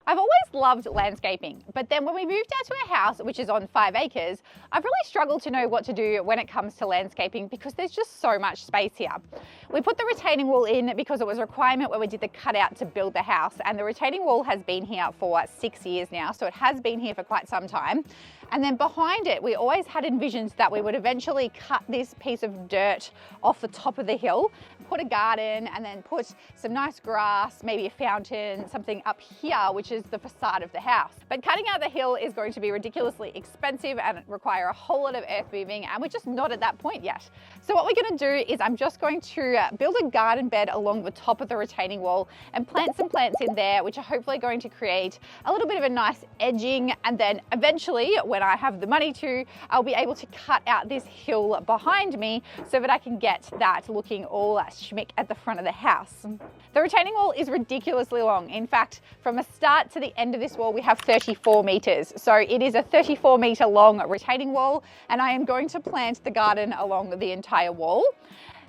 I've always loved landscaping, but then when we moved out to our house, which is on 5 acres, I've really struggled to know what to do when it comes to landscaping because there's just so much space here. We put the retaining wall in because it was a requirement when we did the cutout to build the house, and the retaining wall has been here for 6 years now, so it has been here for quite some time. And then behind it, we always had envisioned that we would eventually cut this piece of dirt off the top of the hill, put a garden, and then put some nice grass, maybe a fountain, something up here, which is the facade of the house. But cutting out the hill is going to be ridiculously expensive and require a whole lot of earth moving, and we're just not at that point yet. So what we're going to do is I'm just going to build a garden bed along the top of the retaining wall and plant some plants in there, which are hopefully going to create a little bit of a nice edging. And then eventually, when I have the money to, I'll be able to cut out this hill behind me so that I can get that looking all schmick at the front of the house. The retaining wall is ridiculously long. In fact, from the start to the end of this wall, we have 34 meters. So it is a 34-meter long retaining wall, and I am going to plant the garden along the entire wall.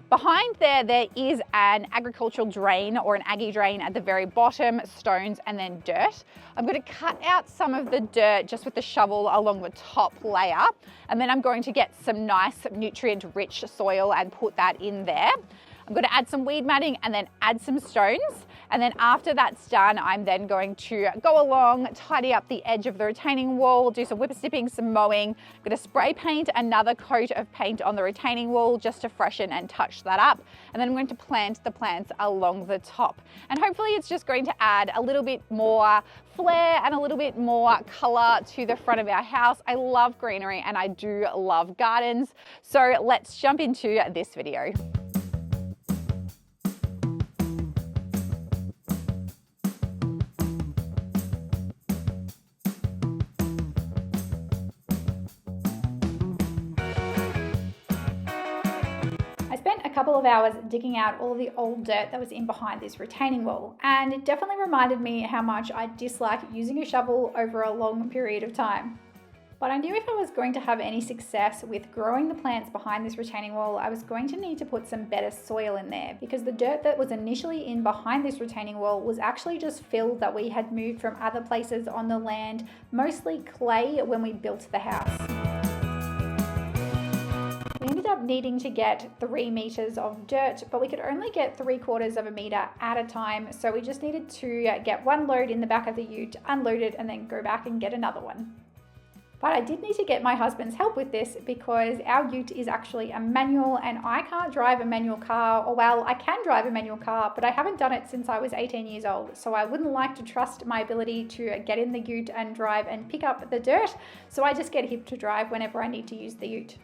Behind there is an agricultural drain or an Aggie drain at the very bottom, stones and then dirt. I'm going to cut out some of the dirt just with the shovel along the top layer, and then I'm going to get some nice nutrient-rich soil and put that in there. I'm going to add some weed matting and then add some stones. And then after that's done, I'm then going to go along, tidy up the edge of the retaining wall, do some whipper snipping, some mowing. I'm going to spray paint another coat of paint on the retaining wall just to freshen and touch that up. And then I'm going to plant the plants along the top. And hopefully it's just going to add a little bit more flair and a little bit more color to the front of our house. I love greenery and I do love gardens. So let's jump into this video. Couple of hours digging out all of the old dirt that was in behind this retaining wall, and it definitely reminded me how much I dislike using a shovel over a long period of time. But I knew if I was going to have any success with growing the plants behind this retaining wall, I was going to need to put some better soil in there, because the dirt that was initially in behind this retaining wall was actually just fill that we had moved from other places on the land, mostly clay, when we built the house. We ended up needing to get 3 meters of dirt, but we could only get 3/4 of a meter at a time. So we just needed to get one load in the back of the ute, unload it, and then go back and get another one. But I did need to get my husband's help with this because our ute is actually a manual and I can't drive a manual car. Or well, I can drive a manual car, but I haven't done it since I was 18 years old. So I wouldn't like to trust my ability to get in the ute and drive and pick up the dirt. So I just get him to drive whenever I need to use the ute.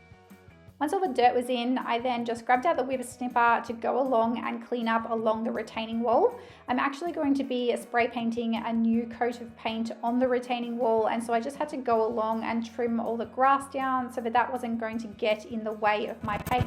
Once all the dirt was in, I then just grabbed out the Whipper Snipper to go along and clean up along the retaining wall. I'm actually going to be spray painting a new coat of paint on the retaining wall, and so I just had to go along and trim all the grass down so that wasn't going to get in the way of my paint.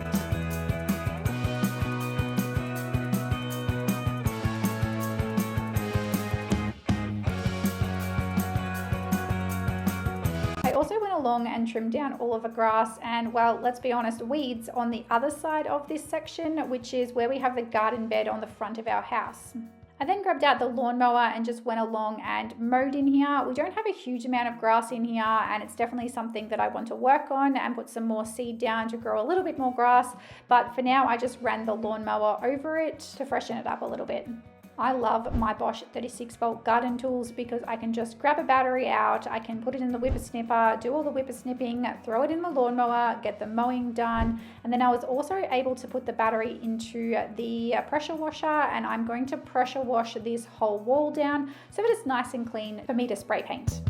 I also went along and trimmed down all of the grass and, well, let's be honest, weeds on the other side of this section, which is where we have the garden bed on the front of our house. I then grabbed out the lawnmower and just went along and mowed in here. We don't have a huge amount of grass in here, and it's definitely something that I want to work on and put some more seed down to grow a little bit more grass. But for now, I just ran the lawnmower over it to freshen it up a little bit. I love my Bosch 36-volt garden tools because I can just grab a battery out, I can put it in the Whipper Snipper, do all the whipper snipping, throw it in the lawnmower, get the mowing done, and then I was also able to put the battery into the pressure washer, and I'm going to pressure wash this whole wall down so that it's nice and clean for me to spray paint.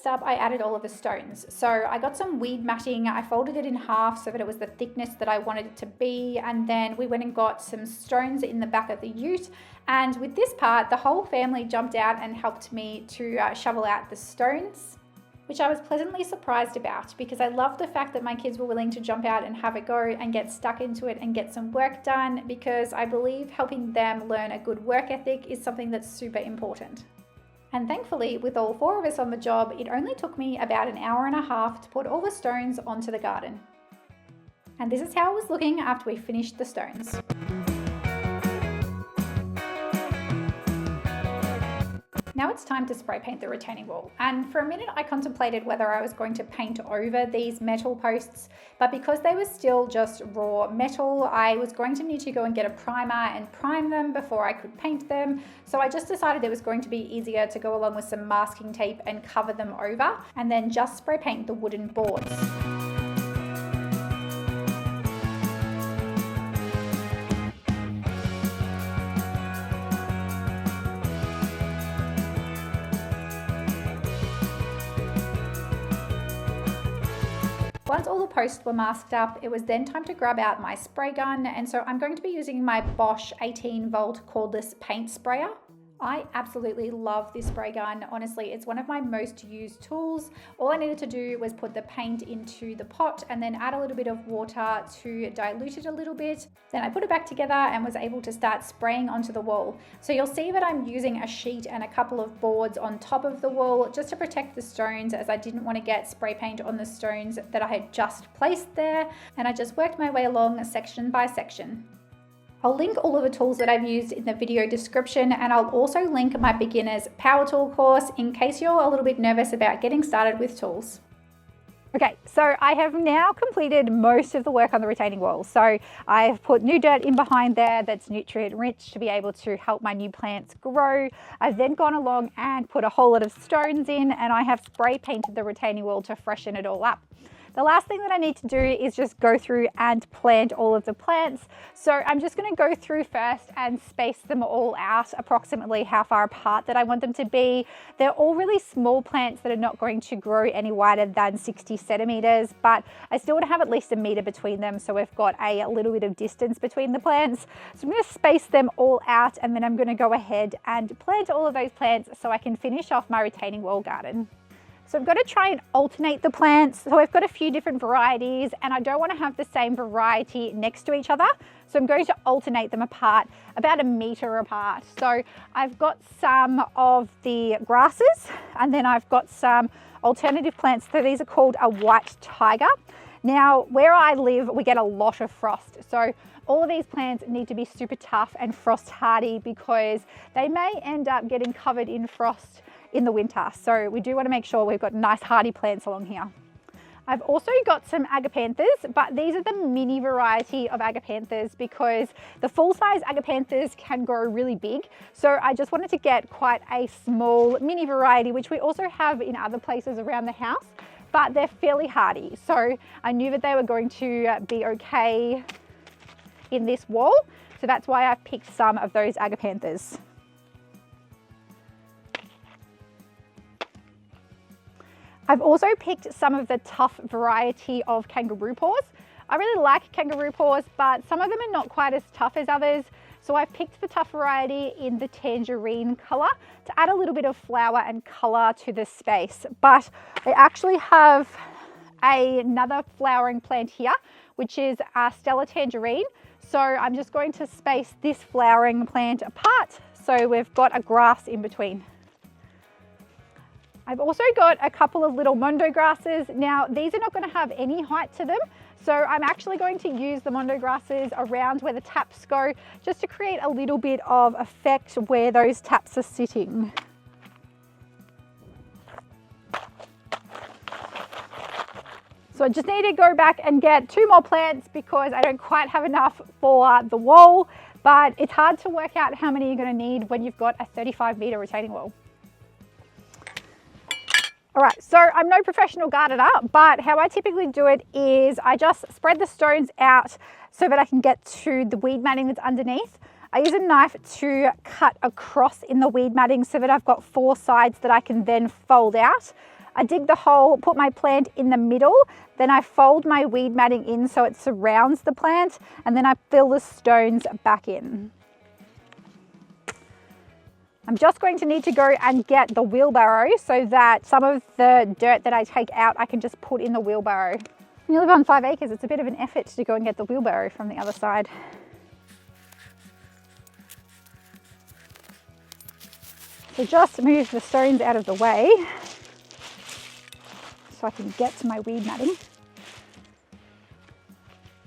Up, I added all of the stones. So I got some weed matting, I folded it in half so that it was the thickness that I wanted it to be, and then we went and got some stones in the back of the ute, and with this part the whole family jumped out and helped me to shovel out the stones. which I was pleasantly surprised about because I love the fact that my kids were willing to jump out and have a go and get stuck into it and get some work done, because I believe helping them learn a good work ethic is something that's super important. And thankfully, with all 4 of us on the job, it only took me about an hour and a half to put all the stones onto the garden. And this is how it was looking after we finished the stones. Now it's time to spray paint the retaining wall, and for a minute I contemplated whether I was going to paint over these metal posts, but because they were still just raw metal, I was going to need to go and get a primer and prime them before I could paint them. So I just decided it was going to be easier to go along with some masking tape and cover them over, and then just spray paint the wooden boards. Once all the posts were masked up, it was then time to grab out my spray gun, and so I'm going to be using my Bosch 18-volt cordless paint sprayer. I absolutely love this spray gun. Honestly, it's one of my most used tools. All I needed to do was put the paint into the pot and then add a little bit of water to dilute it a little bit. Then I put it back together and was able to start spraying onto the wall. So you'll see that I'm using a sheet and a couple of boards on top of the wall just to protect the stones, as I didn't want to get spray paint on the stones that I had just placed there. And I just worked my way along section by section. I'll link all of the tools that I've used in the video description, and I'll also link my beginner's power tool course in case you're a little bit nervous about getting started with tools. Okay, so I have now completed most of the work on the retaining wall. So I've put new dirt in behind there that's nutrient rich to be able to help my new plants grow. I've then gone along and put a whole lot of stones in, and I have spray painted the retaining wall to freshen it all up. The last thing that I need to do is just go through and plant all of the plants. So I'm just going to go through first and space them all out approximately how far apart that I want them to be. They're all really small plants that are not going to grow any wider than 60 centimeters, but I still want to have at least a meter between them, so we've got a little bit of distance between the plants. So I'm going to space them all out, and then I'm going to go ahead and plant all of those plants so I can finish off my retaining wall garden. So I've got to try and alternate the plants. So I've got a few different varieties, and I don't want to have the same variety next to each other. So I'm going to alternate them apart, about a meter apart. So I've got some of the grasses, and then I've got some alternative plants. So these are called a white tiger. Now, where I live, we get a lot of frost. So all of these plants need to be super tough and frost hardy, because they may end up getting covered in frost in the winter. So we do want to make sure we've got nice hardy plants along here. I've also got some agapanthus, but these are the mini variety of agapanthus, because the full-size agapanthus can grow really big. So I just wanted to get quite a small mini variety, which we also have in other places around the house, but they're fairly hardy. So I knew that they were going to be okay in this wall. So that's why I've picked some of those agapanthus. I've also picked some of the tough variety of kangaroo paws. I really like kangaroo paws, but some of them are not quite as tough as others. So I've picked the tough variety in the tangerine color to add a little bit of flower and color to the space. But I actually have another flowering plant here, which is a Stella tangerine. So I'm just going to space this flowering plant apart, so we've got a grass in between. I've also got a couple of little mondo grasses. Now, these are not going to have any height to them, so I'm actually going to use the mondo grasses around where the taps go, just to create a little bit of effect where those taps are sitting. So I just need to go back and get 2 more plants, because I don't quite have enough for the wall, but it's hard to work out how many you're going to need when you've got a 35-meter retaining wall. All right, so I'm no professional gardener, but how I typically do it is I just spread the stones out so that I can get to the weed matting that's underneath. I use a knife to cut across in the weed matting so that I've got 4 sides that I can then fold out. I dig the hole, put my plant in the middle, then I fold my weed matting in so it surrounds the plant, and then I fill the stones back in. I'm just going to need to go and get the wheelbarrow so that some of the dirt that I take out, I can just put in the wheelbarrow. When you live on 5 acres, it's a bit of an effort to go and get the wheelbarrow from the other side. So just move the stones out of the way so I can get to my weed matting.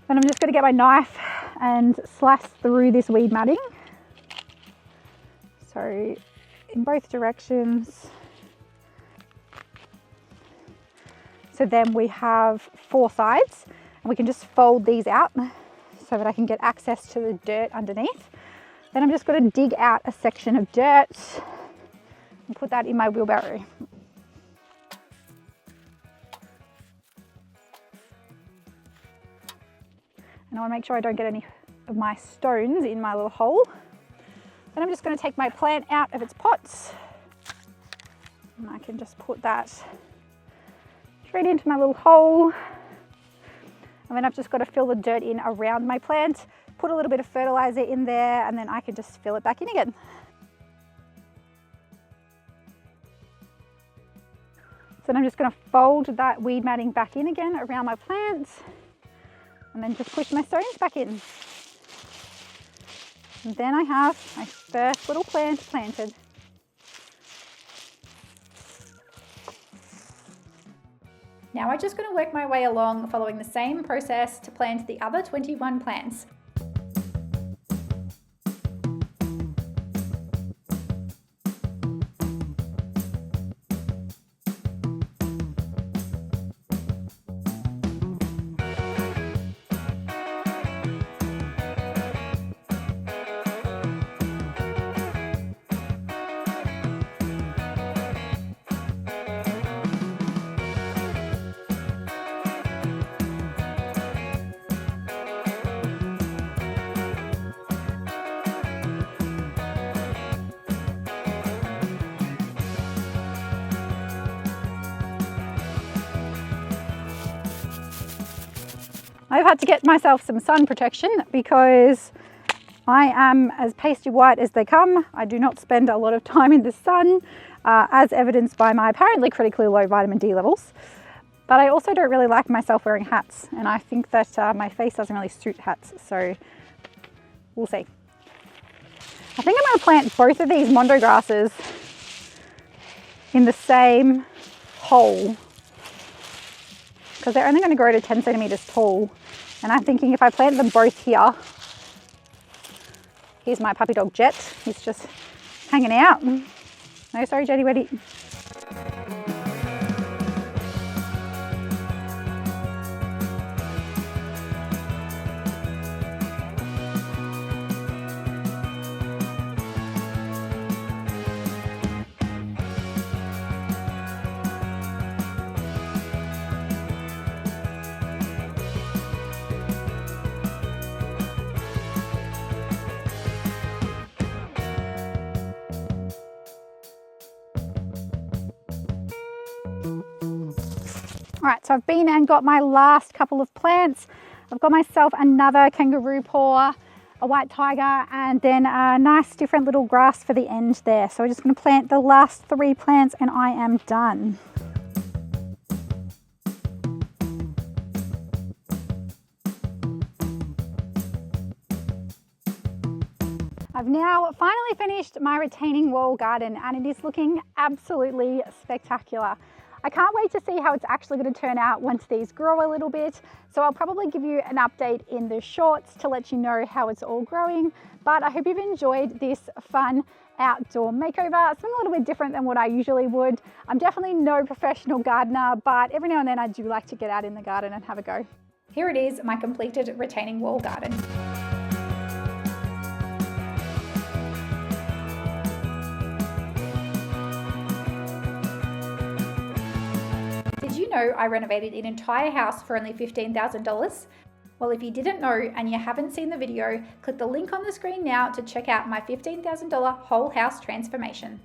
Then I'm just going to get my knife and slice through this weed matting. So in both directions. So then we have 4 sides, and we can just fold these out so that I can get access to the dirt underneath. Then I'm just going to dig out a section of dirt and put that in my wheelbarrow. And I want to make sure I don't get any of my stones in my little hole. Then I'm just going to take my plant out of its pots, and I can just put that straight into my little hole. And then I've just got to fill the dirt in around my plant, put a little bit of fertilizer in there, and then I can just fill it back in again. So then I'm just going to fold that weed matting back in again around my plants, and then just push my stones back in. And then I have my first little plant planted. Now I'm just going to work my way along following the same process to plant the other 21 plants. I've had to get myself some sun protection because I am as pasty white as they come. I do not spend a lot of time in the sun, as evidenced by my apparently critically low vitamin D levels. But I also don't really like myself wearing hats, and I think that my face doesn't really suit hats, so we'll see. I think I'm going to plant both of these mondo grasses in the same hole, because they're only going to grow to 10 centimeters tall. And I'm thinking if I plant them both here, here's my puppy dog Jet, he's just hanging out. No, sorry, Jetty Weddy. All right, so I've been and got my last couple of plants. I've got myself another kangaroo paw, a white tiger, and then a nice different little grass for the end there. So we're just going to plant the last 3 plants and I am done. I've now finally finished my retaining wall garden and it is looking absolutely spectacular. I can't wait to see how it's actually going to turn out once these grow a little bit. So I'll probably give you an update in the shorts to let you know how it's all growing. But I hope you've enjoyed this fun outdoor makeover. It's been a little bit different than what I usually would. I'm definitely no professional gardener, but every now and then I do like to get out in the garden and have a go. Here it is, my completed retaining wall garden. Did you know I renovated an entire house for only $15,000? Well, if you didn't know and you haven't seen the video, click the link on the screen now to check out my $15,000 whole house transformation.